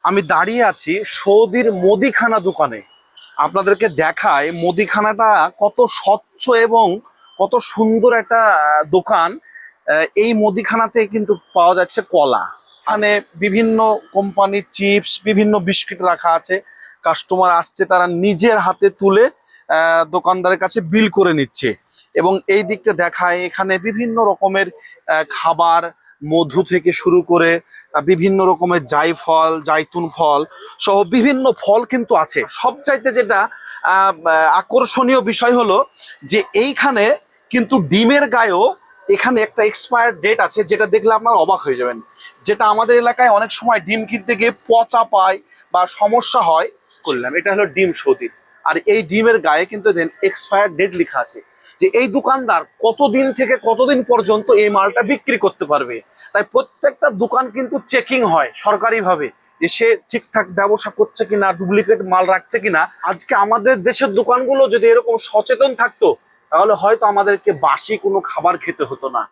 আমি দাঁড়িয়ে আছি সৌদির মুদিখানা দোকানে। আপনাদেরকে দেখায় মুদিখানাটা কত স্বচ্ছ এবং কত সুন্দর একটা দোকান। এই মুদিখানাতে কিন্তু পাওয়া যাচ্ছে কলা, এখানে বিভিন্ন কোম্পানির চিপস, বিভিন্ন বিস্কিট রাখা আছে। কাস্টমার আসছে, তারা নিজের হাতে তুলে দোকানদারের কাছে বিল করে নিচ্ছে। এবং এই দিকটা দেখায় এখানে বিভিন্ন রকমের খাবার, মধু থেকে শুরু করে বিভিন্ন রকমের জায়ফল, জাইতুন ফল সহ বিভিন্ন ফল কিন্তু আছে। সবচাইতে যেটা আকর্ষণীয় বিষয় হলো যে এইখানে কিন্তু ডিমের গায়েও এখানে একটা এক্সপায়ার ডেট আছে, যেটা দেখলে আপনারা অবাক হয়ে যাবেন। যেটা আমাদের এলাকায় অনেক সময় ডিম কিনতে গিয়ে পচা পায় বা সমস্যা হয়। করলাম, এটা হলো ডিম সৌদি। আর এই ডিমের গায়ে কিন্তু দেন এক্সপায়ার ডেট লেখা আছে, যে এই দোকানদার কতদিন থেকে কতদিন পর্যন্ত এই মালটা বিক্রি করতে পারবে। তাই প্রত্যেকটা দোকান কিন্তু চেকিং হয় সরকারিভাবে, যে সে ঠিকঠাক ব্যবসা করছে কিনা, ডুপ্লিকেট মাল রাখছে কিনা। আজকে আমাদের দেশের দোকানগুলো যদি এরকম সচেতন থাকতো, তাহলে হয়তো আমাদেরকে বাসি কোনো খাবার খেতে হতো না।